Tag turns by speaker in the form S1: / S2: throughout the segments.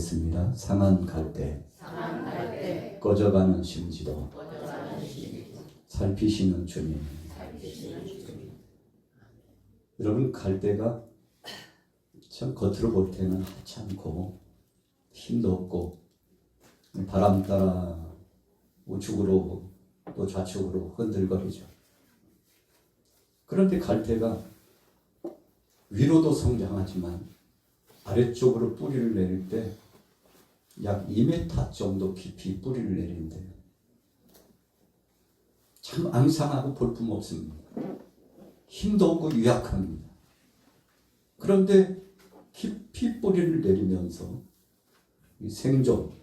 S1: 하겠습니다. 상한 갈대, 꺼져가는 심지도 살피시는 주님. 여러분, 갈대가 참 겉으로 볼 때는 하찮고 힘도 없고 바람 따라 우측으로 또 좌측으로 흔들거리죠. 그런데 갈대가 위로도 성장하지만 아래쪽으로 뿌리를 내릴 때 약 2m 정도 깊이 뿌리를 내린대요. 참 앙상하고 볼품없습니다. 힘도 없고 유약합니다. 그런데 깊이 뿌리를 내리면서 이 생존,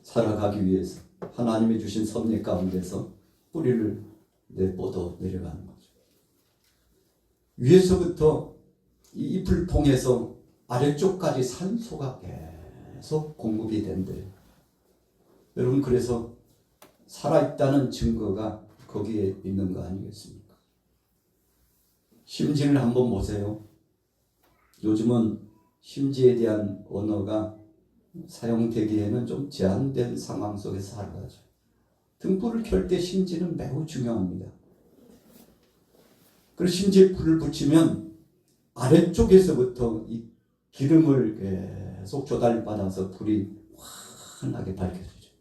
S1: 살아가기 위해서 하나님이 주신 섭리 가운데서 뿌리를 뻗어 내려가는 거죠. 위에서부터 이 잎을 통해서 아래쪽까지 산소가 계속 공급이 된대요. 여러분, 그래서 살아있다는 증거가 거기에 있는 거 아니겠습니까? 심지를 한번 보세요. 요즘은 심지에 대한 언어가 사용되기에는 좀 제한된 상황 속에서 살아가죠. 등불을 켤 때 심지는 매우 중요합니다. 그리고 심지에 불을 붙이면 아래쪽에서부터 이 기름을 계속 조달받아서 불이 환하게 밝혀지죠.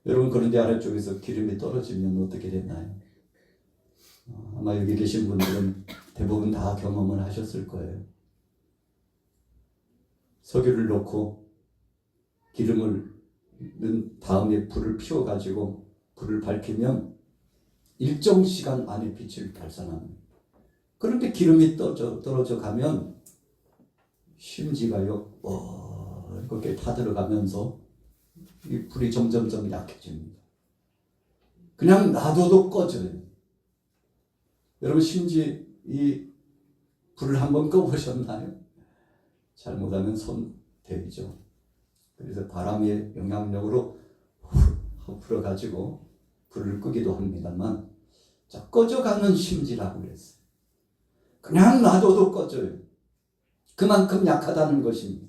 S1: 여러분, 그런데 아래쪽에서 기름이 떨어지면 어떻게 되나요? 아마 여기 계신 분들은 대부분 다 경험을 하셨을 거예요. 석유를 넣고 기름을 넣은 다음에 불을 피워가지고 불을 밝히면 일정 시간 안에 빛을 발산합니다. 그런데 기름이 떨어져 가면 심지가요 이렇게 타들어가면서 이 불이 점점점 약해집니다. 그냥 놔둬도 꺼져요. 여러분, 심지 이 불을 한번 꺼보셨나요? 잘못하면 손 대죠. 그래서 바람의 영향력으로 훅 불어가지고 불을 끄기도 합니다만, 자, 꺼져가는 심지라고 그랬어요. 그냥 놔둬도 꺼져요. 그만큼 약하다는 것입니다.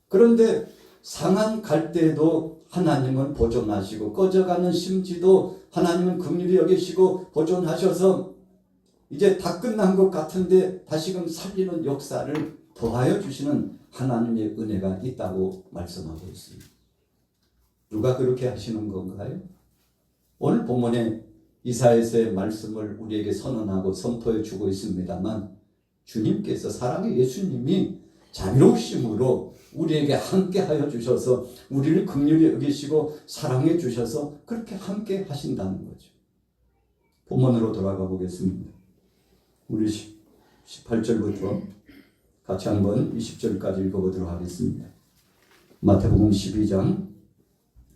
S1: 그런데 상한 갈대도 하나님은 보존하시고 꺼져가는 심지도 하나님은 긍휼히 여기시고 보존하셔서 이제 다 끝난 것 같은데 다시금 살리는 역사를 더하여 주시는 하나님의 은혜가 있다고 말씀하고 있습니다. 누가 그렇게 하시는 건가요? 오늘 본문에 이사야서의 말씀을 우리에게 선언하고 선포해 주고 있습니다만, 주님께서, 사랑의 예수님이 자비로우심으로 우리에게 함께 하여 주셔서 우리를 긍휼히 여기시고 사랑해 주셔서 그렇게 함께 하신다는 거죠. 본문으로 돌아가 보겠습니다. 우리 18절부터 같이 한번 20절까지 읽어보도록 하겠습니다. 마태복음 12장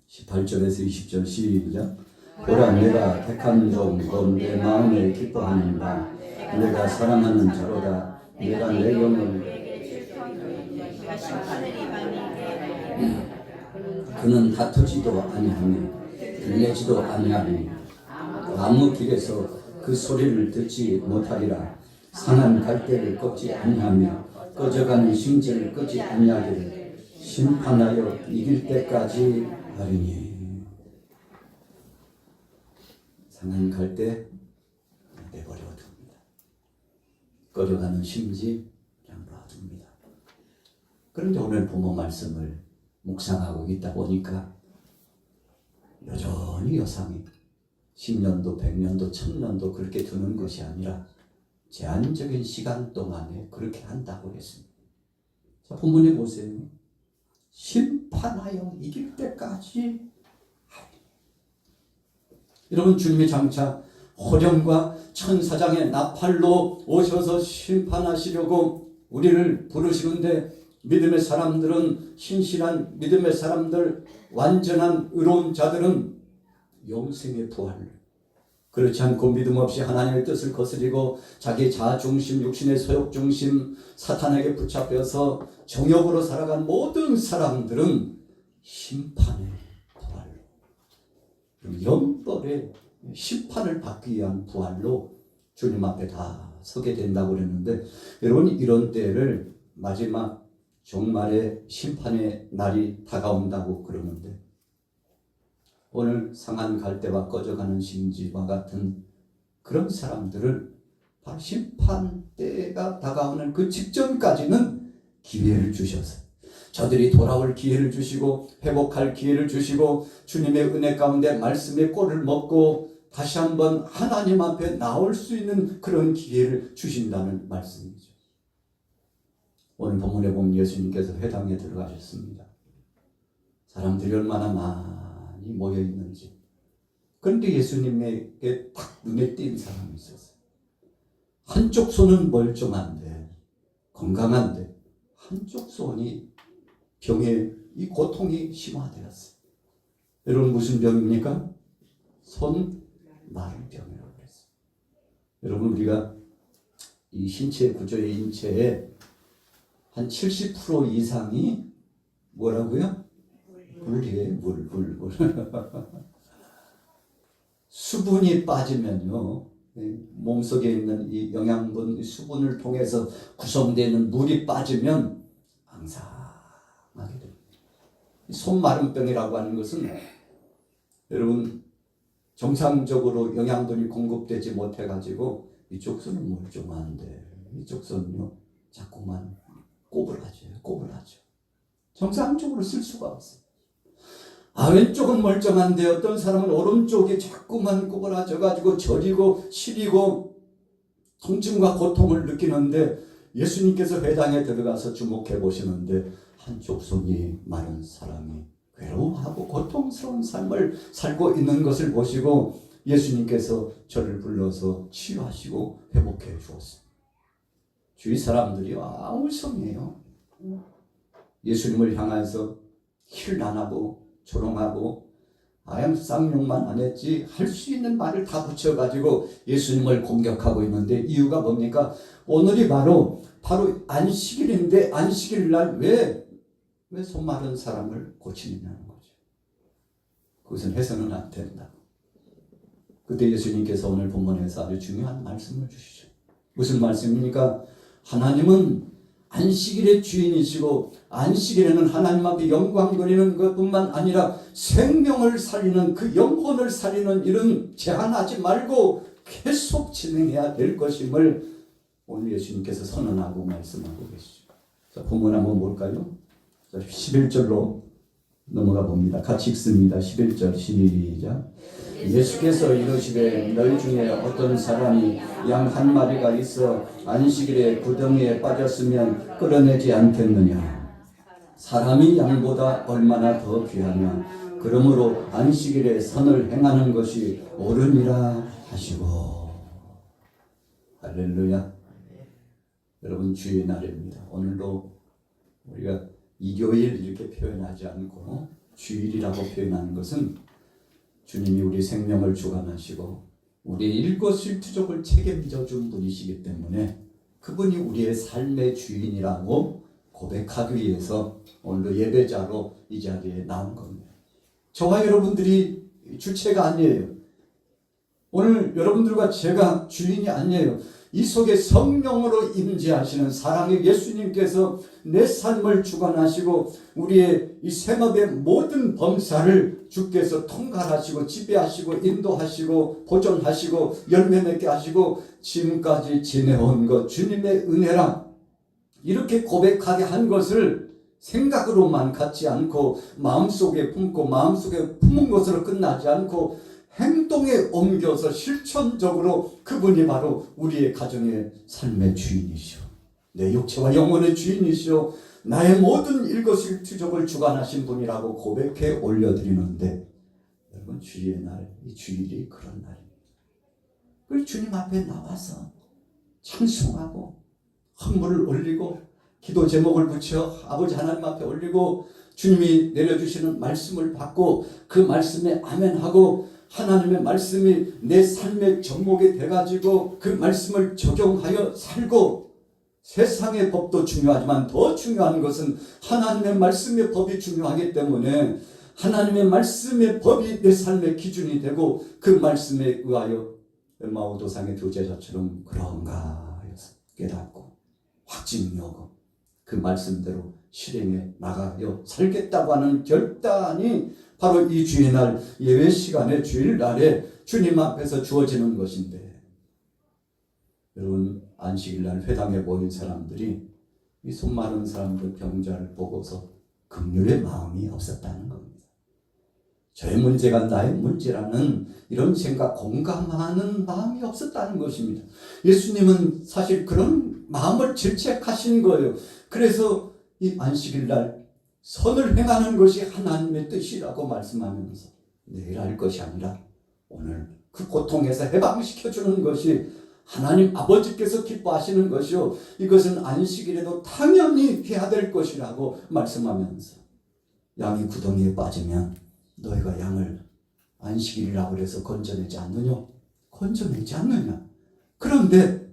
S1: 18절에서 20절 시작. 보라, 내가 택한 종 곧 내 마음에 기뻐하는다. 내가 사랑하는 자로다. 내가 내 영을 그는 다투지도 아니하며 들매지도 아니하며 아무 길에서 그 소리를 듣지 못하리라. 상한 갈대를 꺾지 아니하며 꺼져가는 심지를 끄지 아니하기를 심판하여 이길 때까지 하리니. 상한 갈대 내버려 둡니다. 꺼져가는 심지 그냥 놔둡니다. 그런데 오늘 본문 말씀을 묵상하고 있다 보니까 여전히 여상이 10년도, 100년도, 1000년도 그렇게 두는 것이 아니라 제한적인 시간 동안에 그렇게 한다고 했습니다. 자, 본문에 보세요. 심판하여 이길 때까지 하리. 여러분, 주님이 장차 호령과 천사장의 나팔로 오셔서 심판하시려고 우리를 부르시는데, 믿음의 사람들은, 신실한 믿음의 사람들, 완전한 의로운 자들은 영생의 부활을, 그렇지 않고 믿음 없이 하나님의 뜻을 거스리고 자기 자중심, 육신의 소욕중심, 사탄에게 붙잡혀서 정욕으로 살아간 모든 사람들은 심판의 부활로, 영벌의 심판을 받기 위한 부활로 주님 앞에 다 서게 된다고 그랬는데, 여러분, 이런 때를 마지막 종말의 심판의 날이 다가온다고 그러는데 오늘 상한 갈대와 꺼져가는 심지와 같은 그런 사람들을 바로 심판 때가 다가오는 그 직전까지는 기회를 주셔서 저들이 돌아올 기회를 주시고 회복할 기회를 주시고 주님의 은혜 가운데 말씀의 꼴을 먹고 다시 한번 하나님 앞에 나올 수 있는 그런 기회를 주신다는 말씀이죠. 오늘 본문에 보면 예수님께서 회당에 들어가셨습니다. 사람들이 얼마나 많이 모여 있는지. 그런데 예수님에게 딱 눈에 띈 사람이 있었어요. 한쪽 손은 멀쩡한데 건강한데 한쪽 손이 병에 이 고통이 심화되었어요. 여러분 무슨 병입니까? 손 마른 병이라고 그랬어요. 여러분 우리가 이 신체 구조의 인체에 한 70% 이상이 뭐라고요? 물이에요. 물. 수분이 빠지면요, 몸속에 있는 이 영양분, 수분을 통해서 구성되는 물이 빠지면 앙상하게 됩니다. 손마른병이라고 하는 것은 여러분 정상적으로 영양분이 공급되지 못해가지고 이쪽 손은 멀쩡한데 이쪽 손은요 자꾸만 꼬부라져. 정상적으로 쓸 수가 없어요. 왼쪽은 멀쩡한데 어떤 사람은 오른쪽이 자꾸만 꼬부라져가지고 저리고 시리고 통증과 고통을 느끼는데 예수님께서 회당에 들어가서 주목해 보시는데 한쪽 손이 마른 사람이 괴로워하고 고통스러운 삶을 살고 있는 것을 보시고 예수님께서 저를 불러서 치유하시고 회복해 주었습니다. 주위 사람들이 울성이에요. 예수님을 향해서 힐 안 하고 조롱하고 쌍욕만 안 했지 할 수 있는 말을 다 붙여가지고 예수님을 공격하고 있는데 이유가 뭡니까? 오늘이 바로 안식일인데 안식일 날 왜 손 마른 사람을 고치느냐는 거죠. 그것은 해서는 안 된다. 그때 예수님께서 오늘 본문에서 아주 중요한 말씀을 주시죠. 무슨 말씀입니까? 하나님은 안식일의 주인이시고 안식일에는 하나님 앞에 영광 돌리는 것뿐만 아니라 생명을 살리는 그 영혼을 살리는 일은 제한하지 말고 계속 진행해야 될 것임을 오늘 예수님께서 선언하고 말씀하고 계시죠. 자, 본문 한번 볼까요? 자, 11절로 넘어가 봅니다. 같이 읽습니다. 11절 시작. 예수께서 이르시되 너희 중에 어떤 사람이 양 한 마리가 있어 안식일에 구덩이에 빠졌으면 끌어내지 않겠느냐. 사람이 양보다 얼마나 더 귀하냐. 그러므로 안식일에 선을 행하는 것이 옳으니라 하시고. 할렐루야. 여러분 주의 날입니다. 오늘도 우리가 일요일 이렇게 표현하지 않고 주일이라고 표현하는 것은 주님이 우리 생명을 주관하시고 우리 일거수일투족을 책임져 준 분이시기 때문에 그분이 우리의 삶의 주인이라고 고백하기 위해서 오늘도 예배자로 이 자리에 나온 겁니다. 저와 여러분들이 주체가 아니에요. 오늘 여러분들과 제가 주인이 아니에요. 이 속에 성령으로 임재하시는 사랑의 예수님께서 내 삶을 주관하시고 우리의 이 생업의 모든 범사를 주께서 통갈하시고 지배하시고 인도하시고 보존하시고 열매 맺게 하시고 지금까지 지내온 것 주님의 은혜라 이렇게 고백하게 한 것을 생각으로만 갖지 않고 마음속에 품고 마음속에 품은 것으로 끝나지 않고 행동에 옮겨서 실천적으로 그분이 바로 우리의 가정의 삶의 주인이시오. 내 육체와 영혼의 주인이시오. 나의 모든 일거수일투족을 주관하신 분이라고 고백해 올려드리는데 여러분 주일의 날, 이 주일이 그런 날입니다. 그리고 주님 앞에 나와서 찬송하고 헌물을 올리고 기도 제목을 붙여 아버지 하나님 앞에 올리고 주님이 내려주시는 말씀을 받고 그 말씀에 아멘하고 하나님의 말씀이 내 삶의 접목이 돼가지고 그 말씀을 적용하여 살고 세상의 법도 중요하지만 더 중요한 것은 하나님의 말씀의 법이 중요하기 때문에 하나님의 말씀의 법이 내 삶의 기준이 되고 그 말씀에 의하여 엠마오 도상의 두 제자처럼 그런가 해서 깨닫고 확증이 오고 그 말씀대로 실행해 나가요 살겠다고 하는 결단이 바로 이 주일날 예배 시간에 주일날에 주님 앞에서 주어지는 것인데, 여러분 안식일날 회당에 모인 사람들이 이 손 마른 사람들 병자를 보고서 긍휼의 마음이 없었다는 겁니다. 저의 문제가 나의 문제라는 이런 생각, 공감하는 마음이 없었다는 것입니다. 예수님은 사실 그런 마음을 질책하신 거예요. 그래서 이 안식일날 선을 행하는 것이 하나님의 뜻이라고 말씀하면서 내일 할 것이 아니라 오늘 그 고통에서 해방시켜주는 것이 하나님 아버지께서 기뻐하시는 것이요, 이것은 안식일에도 당연히 해야 될 것이라고 말씀하면서, 양이 구덩이에 빠지면 너희가 양을 안식일이라고 해서 건져내지 않느냐? 건져내지 않느냐? 그런데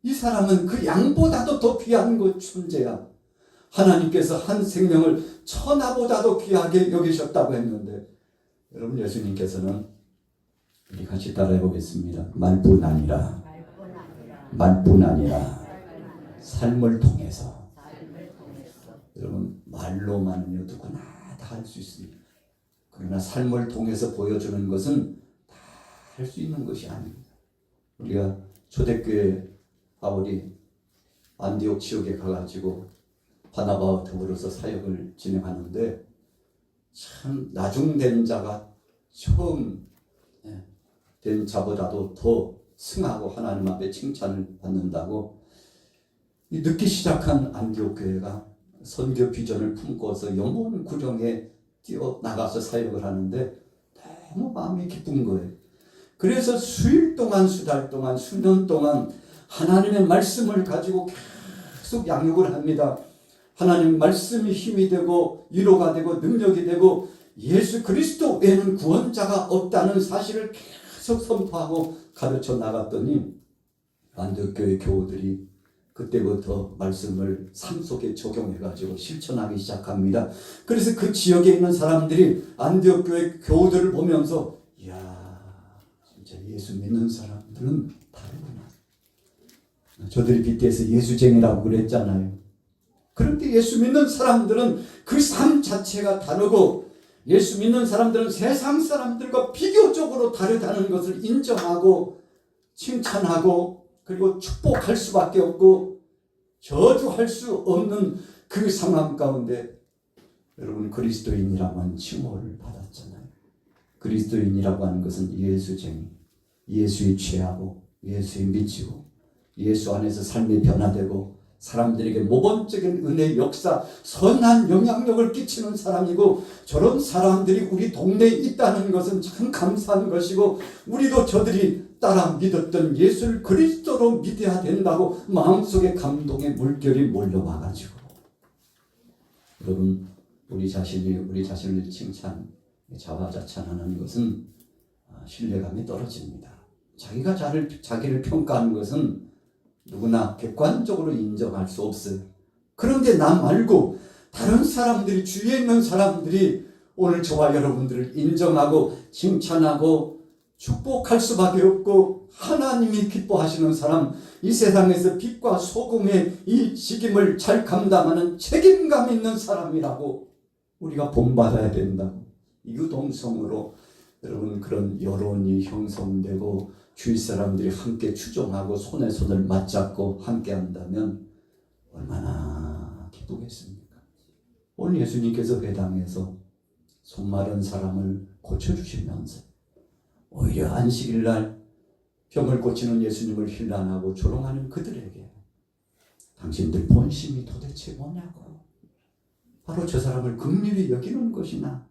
S1: 이 사람은 그 양보다도 더 귀한 것 존재야. 하나님께서 한 생명을 천하보다도 귀하게 여기셨다고 했는데, 여러분 예수님께서는 우리 같이 따라해 보겠습니다. 말뿐 아니라 삶을 통해서. 여러분 말로만요 누구나 다 할 수 있습니다. 그러나 삶을 통해서 보여주는 것은 다 할 수 있는 것이 아닙니다. 우리가 초대교회 바울이 안디옥 지역에 가가지고 바나바와 더불어서 사역을 진행하는데, 참 나중된 자가 처음 된 자보다도 더 승하고 하나님 앞에 칭찬을 받는다고, 늦기 시작한 안디옥 교회가 선교 비전을 품고서 영혼 구령에 뛰어나가서 사역을 하는데 너무 마음이 기쁜 거예요. 그래서 수일 동안, 수달 동안, 수년 동안 하나님의 말씀을 가지고 계속 양육을 합니다. 하나님 말씀이 힘이 되고 위로가 되고 능력이 되고 예수 그리스도 외에는 구원자가 없다는 사실을 계속 선포하고 가르쳐 나갔더니 안디옥교회 교우들이 그때부터 말씀을 삶 속에 적용해가지고 실천하기 시작합니다. 그래서 그 지역에 있는 사람들이 안디옥교회 교우들을 보면서, 이야 진짜 예수 믿는 사람들은 다르구나. 저들이 빗대서 예수쟁이라고 그랬잖아요. 그런데 예수 믿는 사람들은 그 삶 자체가 다르고, 예수 믿는 사람들은 세상 사람들과 비교적으로 다르다는 것을 인정하고 칭찬하고, 그리고 축복할 수밖에 없고 저주할 수 없는 그 상황 가운데, 여러분 그리스도인이라고 칭호를 받았잖아요. 그리스도인이라고 하는 것은 예수쟁이, 예수에 취하고 예수에 미치고 예수 안에서 삶이 변화되고 사람들에게 모범적인 은혜의 역사, 선한 영향력을 끼치는 사람이고, 저런 사람들이 우리 동네에 있다는 것은 참 감사한 것이고, 우리도 저들이 따라 믿었던 예수를 그리스도로 믿어야 된다고 마음속에 감동의 물결이 몰려와가지고, 여러분 우리 자신을 자화자찬하는 것은 신뢰감이 떨어집니다. 자기가 자기를 평가하는 것은 누구나 객관적으로 인정할 수 없어요. 그런데 나 말고 다른 사람들이, 주위에 있는 사람들이 오늘 저와 여러분들을 인정하고 칭찬하고 축복할 수밖에 없고, 하나님이 기뻐하시는 사람, 이 세상에서 빛과 소금의 이 직임을 잘 감당하는 책임감 있는 사람이라고 우리가 본받아야 된다고, 유동성으로 여러분 그런 여론이 형성되고 주위 사람들이 함께 추종하고 손에 손을 맞잡고 함께 한다면 얼마나 기쁘겠습니까? 오늘 예수님께서 회당에서 손 마른 사람을 고쳐주시면서 오히려 안식일날 병을 고치는 예수님을 힐난하고 조롱하는 그들에게 당신들 본심이 도대체 뭐냐고, 바로 저 사람을 긍휼히 여기는 것이나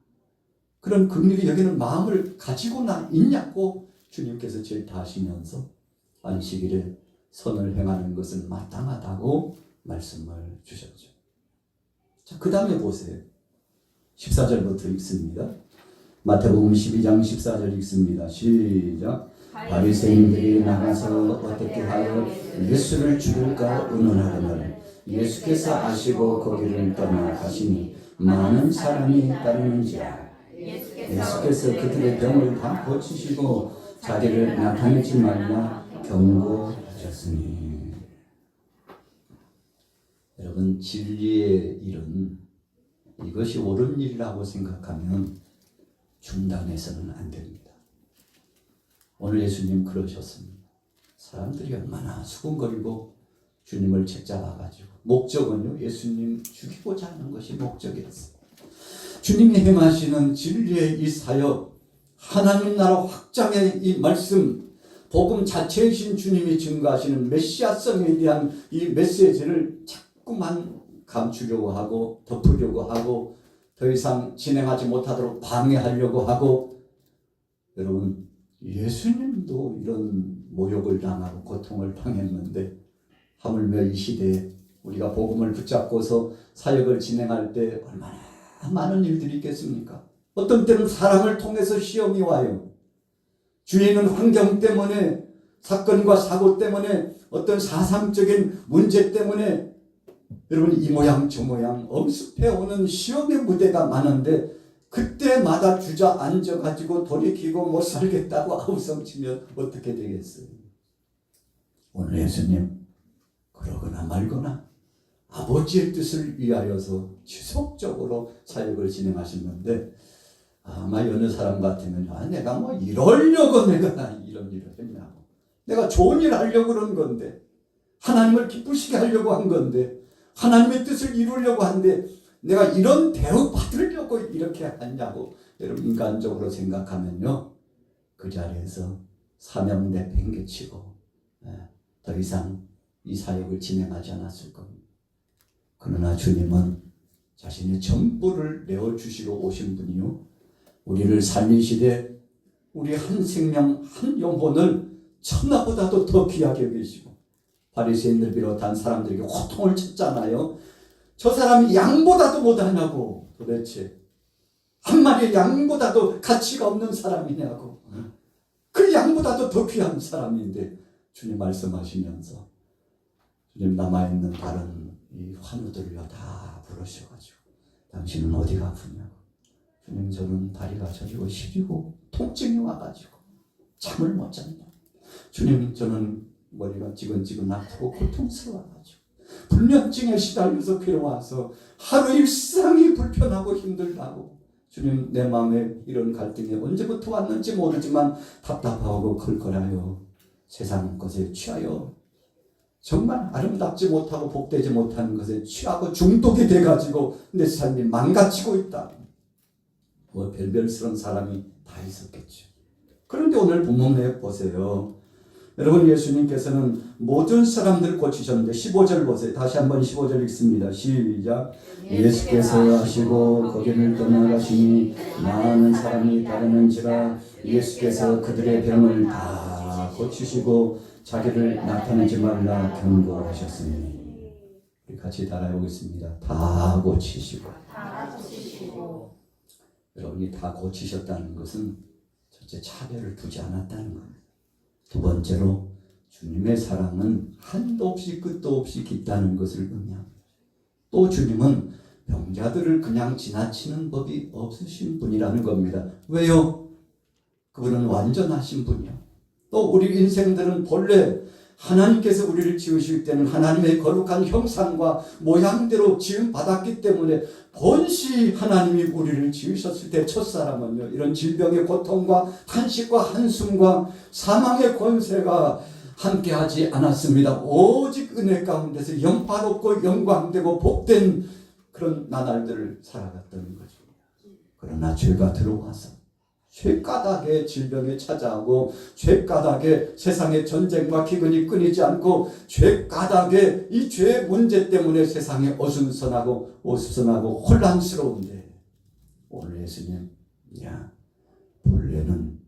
S1: 그런 긍휼히 여기는 마음을 가지고나 있냐고 주님께서 질타하시면서 안식일에 선을 행하는 것은 마땅하다고 말씀을 주셨죠. 자, 그 다음에 보세요. 14절부터 읽습니다. 마태복음 12장 14절 읽습니다. 시작. 바리새인들이 나가서 어떻게 하여 예수를 죽일까 의논하거늘 예수께서 아시고 거기를 떠나가시니 많은 사람이 따르는지라. 예수께서 그들의 병을 다 고치시고 자기를 나타내지 말라 경고하셨으니. 여러분, 진리의 일은 이것이 옳은 일이라고 생각하면 중단해서는 안 됩니다. 오늘 예수님 그러셨습니다. 사람들이 얼마나 수군거리고 주님을 책잡아가지고, 목적은요, 예수님 죽이고자 하는 것이 목적이었어요. 주님이 행하시는 진리의 이 사역, 하나님 나라 확장의 이 말씀, 복음 자체이신 주님이 증거하시는 메시아성에 대한 이 메시지를 자꾸만 감추려고 하고 덮으려고 하고 더 이상 진행하지 못하도록 방해하려고 하고, 여러분, 예수님도 이런 모욕을 당하고 고통을 당했는데 하물며 이 시대에 우리가 복음을 붙잡고서 사역을 진행할 때 얼마나 많은 일들이 있겠습니까? 어떤 때는 사람을 통해서 시험이 와요. 주위에 있는 환경 때문에, 사건과 사고 때문에, 어떤 사상적인 문제 때문에 여러분, 이 모양 저 모양 엄습해오는 시험의 무대가 많은데 그때마다 주저앉아가지고 돌이키고 못 살겠다고 아우성치면 어떻게 되겠어요? 오늘 예수님 그러거나 말거나 아버지의 뜻을 위하여서 지속적으로 사역을 진행하셨는데, 아마 어느 사람 같으면 내가 뭐 이러려고 내가 이런 일을 했냐고, 내가 좋은 일 하려고 그런 건데, 하나님을 기쁘시게 하려고 한 건데, 하나님의 뜻을 이루려고 하는데 내가 이런 대우 받으려고 이렇게 했냐고 여러분, 인간적으로 생각하면요, 그 자리에서 사명 내팽개치고 더 이상 이 사역을 진행하지 않았을 겁니다. 그러나 주님은 자신의 전부를 내어주시러 오신 분이요, 우리를 살리시되 우리 한 생명 한 영혼을 천하보다도 더 귀하게 여기시고, 바리새인들 비롯한 사람들에게 고통을 쳤잖아요. 저 사람이 양보다도 못하냐고, 도대체 한 마리의 양보다도 가치가 없는 사람이냐고, 그 양보다도 더 귀한 사람인데 주님 말씀하시면서 주님 남아있는 다른 이 환우들을요 다 부르셔가지고, 당신은 어디가 아프냐고, 주님 저는 다리가 저리고 시리고 통증이 와가지고 잠을 못 잤냐, 주님 저는 머리가 지근지근 아프고 고통스러워가지고 불면증에 시달려서 괴로워서 하루 일상이 불편하고 힘들다고, 주님 내 마음에 이런 갈등이 언제부터 왔는지 모르지만 답답하고 걸걸하여 세상 것에 취하여 정말 아름답지 못하고 복되지 못하는 것에 취하고 중독이 돼가지고 내 삶이 망가지고 있다. 뭐 별별스러운 사람이 다 있었겠죠. 그런데 오늘 본문에 보세요. 여러분, 예수님께서는 모든 사람들을 고치셨는데 15절 보세요. 다시 한번 15절 읽습니다. 시작. 예수께서 하시고 거기를 떠나가시니 많은 사람이 따르는지라 예수께서 그들의 병을 다 고치시고 자기를 나타내지 말라 경고하셨으니. 우리 같이 따라해보겠습니다. 다 고치시고. 여러분이 다 고치셨다는 것은 첫째, 차별을 두지 않았다는 겁니다. 두 번째로, 주님의 사랑은 한도 없이 끝도 없이 깊다는 것을 의미합니다. 또 주님은 병자들을 그냥 지나치는 법이 없으신 분이라는 겁니다. 왜요? 그분은 완전하신 분이요. 또 우리 인생들은 본래 하나님께서 우리를 지으실 때는 하나님의 거룩한 형상과 모양대로 지음받았기 때문에 본시 하나님이 우리를 지으셨을 때 첫사람은요, 이런 질병의 고통과 탄식과 한숨과 사망의 권세가 함께하지 않았습니다. 오직 은혜 가운데서 영화롭고 영광되고 복된 그런 나날들을 살아갔던 거죠. 그러나 죄가 들어와서 죄가닥에 질병이 찾아오고, 죄가닥에 세상의 전쟁과 기근이 끊이지 않고, 죄가닥에 이 죄의 문제 때문에 세상이 어수선하고 어수선하고 혼란스러운데, 오늘 예수님, 야, 본래는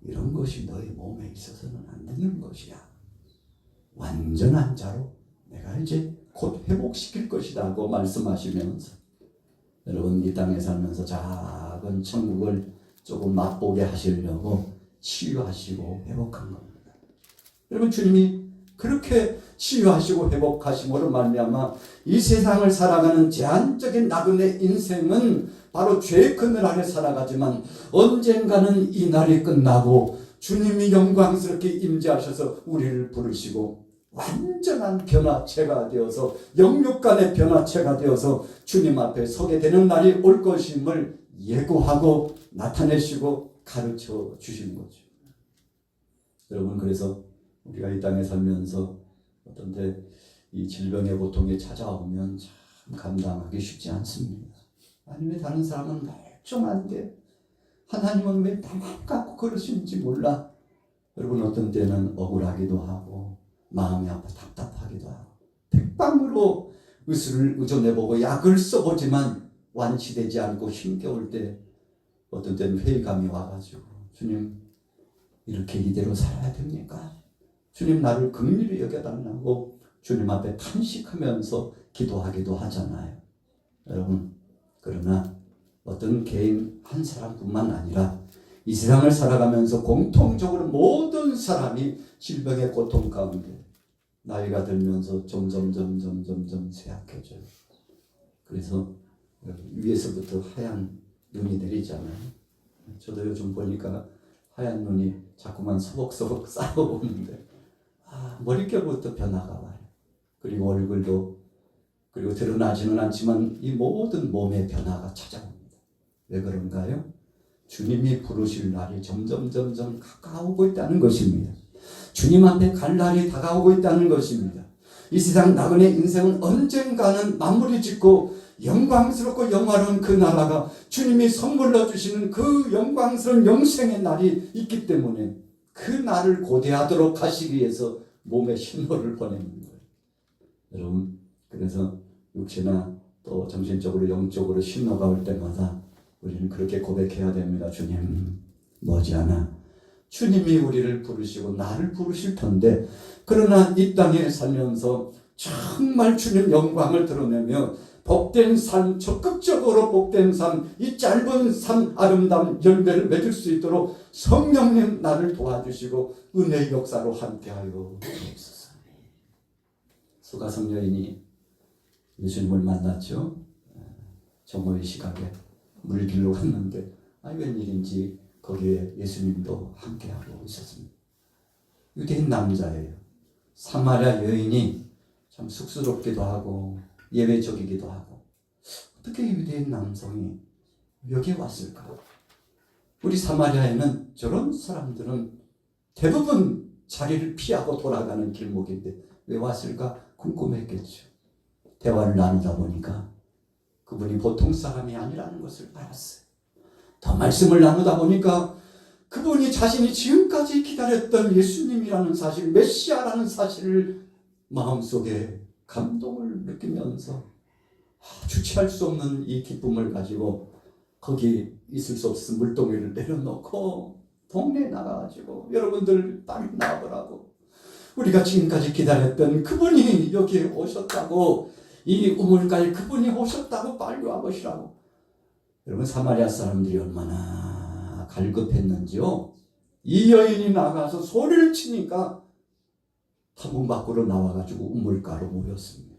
S1: 이런 것이 너의 몸에 있어서는 안 되는 것이야. 완전한 자로 내가 이제 곧 회복시킬 것이다 하고 말씀하시면서, 여러분 이 땅에 살면서 작은 천국을 조금 맛보게 하시려고 치유하시고 회복한 겁니다. 여러분, 주님이 그렇게 치유하시고 회복하심으로 말미암아 이 세상을 살아가는 제한적인 나그네 인생은 바로 죄의 그늘 아래 살아가지만, 언젠가는 이 날이 끝나고 주님이 영광스럽게 임재하셔서 우리를 부르시고 완전한 변화체가 되어서 영육간의 변화체가 되어서 주님 앞에 서게 되는 날이 올 것임을 예고하고 나타내시고 가르쳐 주시는 거죠. 여러분, 그래서 우리가 이 땅에 살면서 어떤 때 이 질병의 고통이 찾아오면 참 감당하기 쉽지 않습니다. 아니, 왜 다른 사람은 멀쩡한데 하나님은 왜 나만 갖고 그러시는지 몰라. 여러분, 어떤 때는 억울하기도 하고 마음이 아파 답답하기도 하고 백방으로 의술을 의존해보고 약을 써보지만 완치되지 않고 힘겨울 때 어떤 때는 회의감이 와가지고 주님, 이렇게 이대로 살아야 됩니까? 주님, 나를 긍휼히 여겨달라고 주님 앞에 탄식하면서 기도하기도 하잖아요. 여러분, 그러나 어떤 개인 한 사람뿐만 아니라 이 세상을 살아가면서 공통적으로 모든 사람이 질병의 고통 가운데 나이가 들면서 점점 쇠약해져요. 그래서 위에서부터 하얀 눈이 내리잖아요. 저도 요즘 보니까 하얀 눈이 자꾸만 서벅서벅 쌓여오는데 머릿결부터 변화가 와요. 그리고 얼굴도, 그리고 드러나지는 않지만 이 모든 몸의 변화가 찾아옵니다. 왜 그런가요? 주님이 부르실 날이 점점 가까우고 있다는 것입니다. 주님 앞에 갈 날이 다가오고 있다는 것입니다. 이 세상 나그네 인생은 언젠가는 마무리 짓고 영광스럽고 영화로운 그 나라가 주님이 선물로 주시는 그 영광스러운 영생의 날이 있기 때문에 그 날을 고대하도록 하시기 위해서 몸에 신호를 보내는 거예요. 여러분, 그래서 육체나 또 정신적으로 영적으로 신호가 올 때마다 우리는 그렇게 고백해야 됩니다. 주님, 머지않아 주님이 우리를 부르시고 나를 부르실 텐데, 그러나 이 땅에 살면서 정말 주님 영광을 드러내며 복된 삶, 적극적으로 복된 삶, 이 짧은 삶 아름다운 열매를 맺을 수 있도록 성령님 나를 도와주시고 은혜의 역사로 함께하여 주옵소서. 수가성 여인이 예수님을 만났죠. 정오의 시각에 물길로 갔는데 웬일인지 거기에 예수님도 함께하고 있었습니다. 유대인 남자예요. 사마리아 여인이 참 쑥스럽기도 하고 예외적이기도 하고, 어떻게 유대인 남성이 여기에 왔을까? 우리 사마리아에는 저런 사람들은 대부분 자리를 피하고 돌아가는 길목인데 왜 왔을까 궁금했겠죠. 대화를 나누다 보니까 그분이 보통 사람이 아니라는 것을 알았어요. 더 말씀을 나누다 보니까 그분이 자신이 지금까지 기다렸던 예수님이라는 사실, 메시아라는 사실을 마음속에 감동을 느끼면서 주체할 수 없는 이 기쁨을 가지고 거기 있을 수 없어서 물동이를 내려놓고 동네에 나가가지고 여러분들 빨리 나와보라고, 우리가 지금까지 기다렸던 그분이 여기에 오셨다고, 이 우물가에 그분이 오셨다고 빨리 와보시라고. 여러분, 사마리아 사람들이 얼마나 갈급했는지요. 이 여인이 나가서 소리를 치니까 탐문 밖으로 나와가지고 우물가로 모였습니다.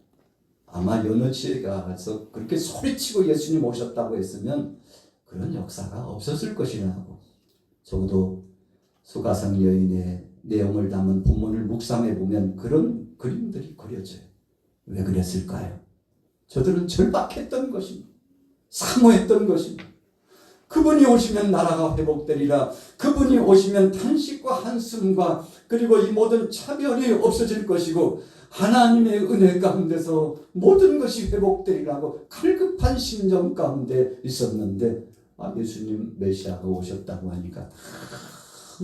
S1: 아마 여너치에 가서 그렇게 소리치고 예수님 오셨다고 했으면 그런 역사가 없었을 것이라고. 적어도 수가성 여인의 내용을 담은 본문을 묵상해 보면 그런 그림들이 그려져요. 왜 그랬을까요? 저들은 절박했던 것입니다. 사모했던 것입니다. 그분이 오시면 나라가 회복되리라. 그분이 오시면 탄식과 한숨과 그리고 이 모든 차별이 없어질 것이고 하나님의 은혜 가운데서 모든 것이 회복되리라고 갈급한 심정 가운데 있었는데, 예수님 메시아가 오셨다고 하니까 다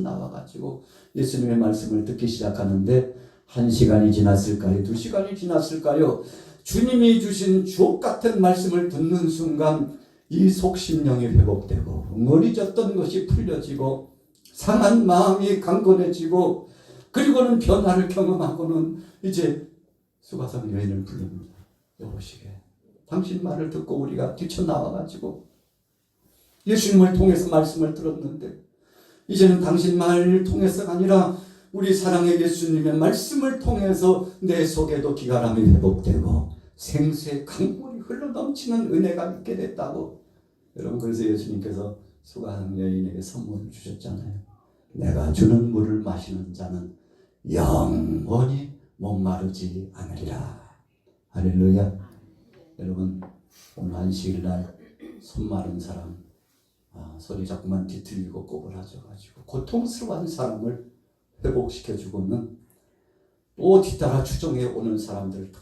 S1: 나와가지고 예수님의 말씀을 듣기 시작하는데, 1시간이 지났을까요? 2시간이 지났을까요? 주님이 주신 주옥 같은 말씀을 듣는 순간 이 속심령이 회복되고 응어리졌던 것이 풀려지고 상한 마음이 강건해지고, 그리고는 변화를 경험하고는 이제 수가성 여인을 부릅니다. 여보시게, 당신 말을 듣고 우리가 뛰쳐나와가지고 예수님을 통해서 말씀을 들었는데 이제는 당신 말을 통해서가 아니라 우리 사랑의 예수님의 말씀을 통해서 내 속에도 기가람이 회복되고 생수의 강물이 흘러넘치는 은혜가 있게 됐다고. 여러분, 그래서 예수님께서 수가성 여인에게 선물을 주셨잖아요. 내가 주는 물을 마시는 자는 영원히 목마르지 않으리라. 할렐루야. 여러분 오늘 안식일날 손 마른 사람 손이 자꾸만 뒤틀리고 꼬부라져가지고 고통스러운 사람을 회복시켜주고는 또 뒤따라 추종해 오는 사람들 다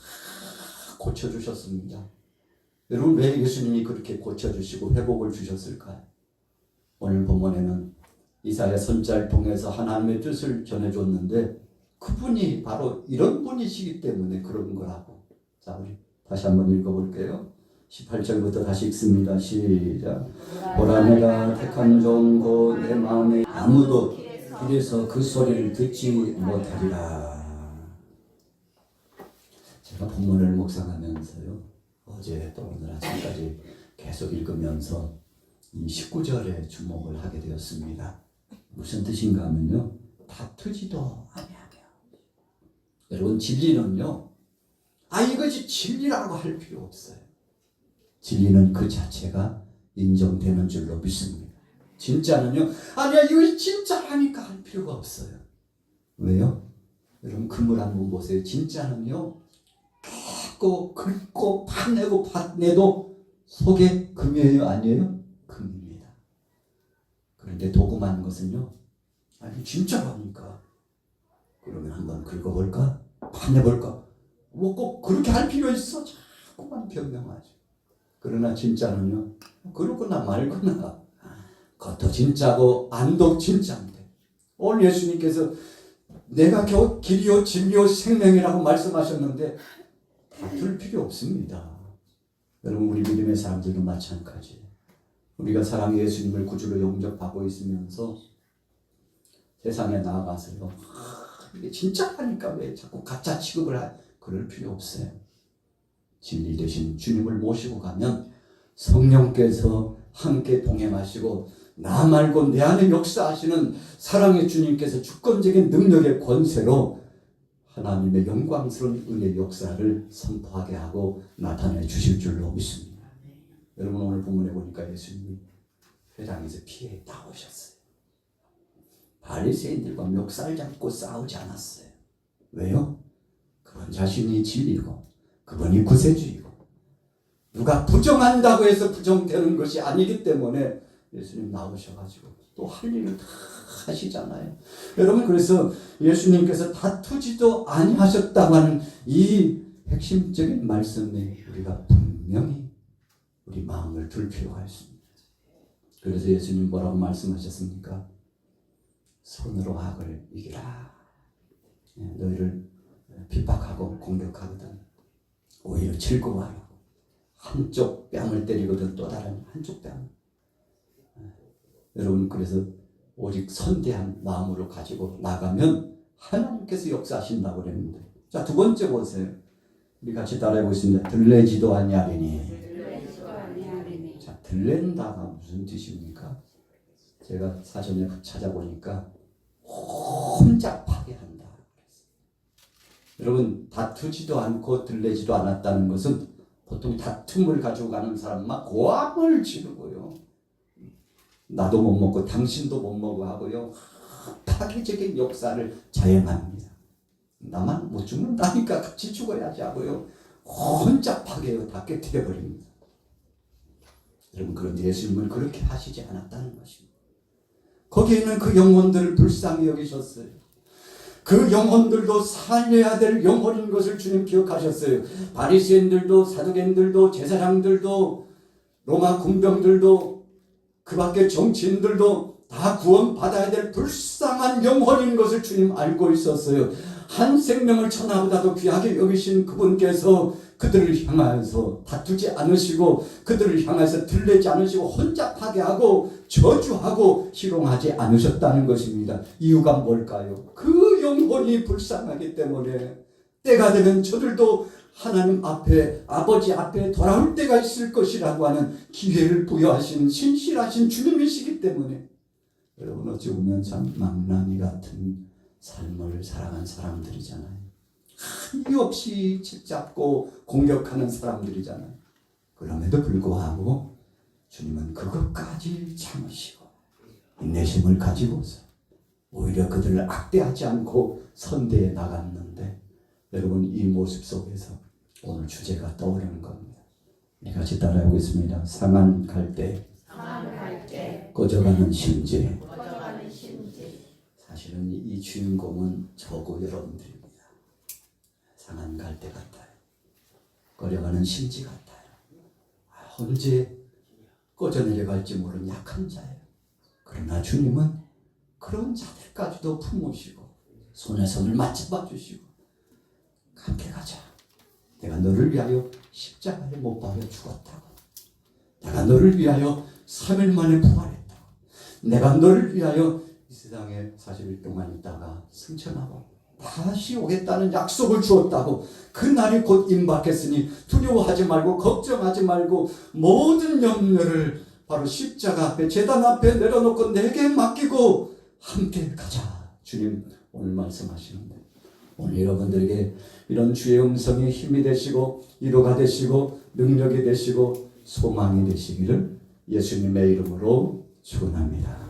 S1: 고쳐주셨습니다. 여러분 왜 예수님이 그렇게 고쳐주시고 회복을 주셨을까요? 오늘 본문에는 이사야 선지자를 통해서 하나님의 뜻을 전해줬는데 그분이 바로 이런 분이시기 때문에 그런 거라고. 자, 우리 다시 한번 읽어볼게요. 18절부터 다시 읽습니다. 시작. 보라 내가 택한 종 곧 내 마음에 아무도 길에서 그 소리를 듣지 못하리라. 제가 본문을 묵상하면서요, 어제 또 오늘 아침까지 계속 읽으면서 이 19절에 주목을 하게 되었습니다. 무슨 뜻인가 하면요, 다투지도 아니하며. 여러분 진리는요, 이것이 진리라고 할 필요 없어요. 진리는 그 자체가 인정되는 줄로 믿습니다. 진짜는요, 아니야 이것이 진짜라니까 할 필요가 없어요. 왜요? 여러분 금을 한번 보세요. 진짜는요, 긁고 긁고 파내고 파내도 속에 금이에요, 아니에요? 금입니다. 그런데 도금한 것은요, 아니 진짜라니까. 그러면 한번 긁어볼까? 파내볼까? 뭐 꼭 그렇게 할 필요 있어? 자꾸만 변명하죠. 그러나 진짜는요, 그렇거나 말거나 겉도 진짜고 안도 진짜인데, 오늘 예수님께서 내가 겨우 길이요 진리요 생명이라고 말씀하셨는데 다툴 필요 없습니다. 여러분 우리 믿음의 사람들도 마찬가지예요. 우리가 사랑의 예수님을 구주로 영접하고 있으면서 세상에 나아가서요, 이게 진짜라니까 왜 자꾸 가짜 취급을 그럴 필요 없어요. 진리 대신 주님을 모시고 가면 성령께서 함께 동행하시고 나 말고 내 안에 역사하시는 사랑의 주님께서 주권적인 능력의 권세로 하나님의 영광스러운 은혜의 역사를 선포하게 하고 나타내 주실 줄로 믿습니다. 여러분 오늘 본문에 보니까 예수님이 회당에서 피해 나오셨어요. 바리새인들과 멱살 잡고 싸우지 않았어요. 왜요? 그분 자신이 진리고 그분이 구세주이고 누가 부정한다고 해서 부정되는 것이 아니기 때문에 예수님 나오셔가지고 또 할 일을 다 하시잖아요. 여러분 그래서 예수님께서 다투지도 아니하셨다고 하는 이 핵심적인 말씀에 우리가 분명히 우리 마음을 둘 필요가 있습니다. 그래서 예수님 뭐라고 말씀하셨습니까? 손으로 악을 이기라. 너희를 핍박하고 공격하거든 오히려 즐거워하라고. 한쪽 뺨을 때리거든 또 다른 한쪽 뺨. 여러분 그래서 오직 선대한 마음으로 가지고 나가면 하나님께서 역사하신다고 그랬는데, 자, 두 번째 보세요. 우리 같이 따라해 보겠습니다. 들레지도 아니하리니. 자, 들렌다가 무슨 뜻입니까? 제가 사전에 찾아보니까 혼잡하게 한다. 여러분 다투지도 않고 들레지도 않았다는 것은 보통 다툼을 가지고 가는 사람만 고함을 지르고요, 나도 못 먹고 당신도 못 먹어 하고요, 파괴적인 역사를 자행합니다. 나만 못 죽는다니까 같이 죽어야지 하고요, 혼잡하게요 다 깨뜨려버립니다. 여러분 그런데 예수님은 그렇게 하시지 않았다는 것입니다. 거기에 있는 그 영혼들을 불쌍히 여기셨어요. 그 영혼들도 살려야 될 영혼인 것을 주님 기억하셨어요. 바리새인들도 사두개인들도 제사장들도 로마 군병들도 그 밖에 정치인들도 다 구원받아야 될 불쌍한 영혼인 것을 주님 알고 있었어요. 한 생명을 천하보다도 귀하게 여기신 그분께서 그들을 향하여서 다투지 않으시고 그들을 향해서 들레지 않으시고 혼잡하게 하고 저주하고 희롱하지 않으셨다는 것입니다. 이유가 뭘까요? 그 영혼이 불쌍하기 때문에 때가 되면 저들도 하나님 앞에 아버지 앞에 돌아올 때가 있을 것이라고 하는 기회를 부여하신 신실하신 주님이시기 때문에 여러분 어찌 보면 참 망나니 같은 삶을 살아간 사람들이잖아요. 이유 없이 짓잡고 공격하는 사람들이잖아요. 그럼에도 불구하고 주님은 그것까지 참으시고 인내심을 가지고서 오히려 그들을 악대하지 않고 선대해 나갔는데 여러분 이 모습 속에서 오늘 주제가 떠오르는 겁니다. 우리 같이 따라해보겠습니다. 상한 갈대, 꺼져가는 심지. 사실은 이 주인공은 저고 여러분들입니다. 상한 갈대 같아요. 꺼려가는 심지 같아요. 언제 꺼져 내려갈지 모르는 약한 자예요. 그러나 주님은 그런 자들까지도 품으시고 손에 손을 맞잡아 주시고 함께 가자. 내가 너를 위하여 십자가에 못 박여 죽었다고. 내가 너를 위하여 3일 만에 부활했다고. 내가 너를 위하여 이 세상에 40일 동안 있다가 승천하고 다시 오겠다는 약속을 주었다고. 그날이 곧 임박했으니 두려워하지 말고 걱정하지 말고 모든 염려를 바로 십자가 앞에 제단 앞에 내려놓고 내게 맡기고 함께 가자. 주님 오늘 말씀하시는데 오늘 여러분들에게 이런 주의 음성이 힘이 되시고 위로가 되시고 능력이 되시고 소망이 되시기를 예수님의 이름으로 축원합니다.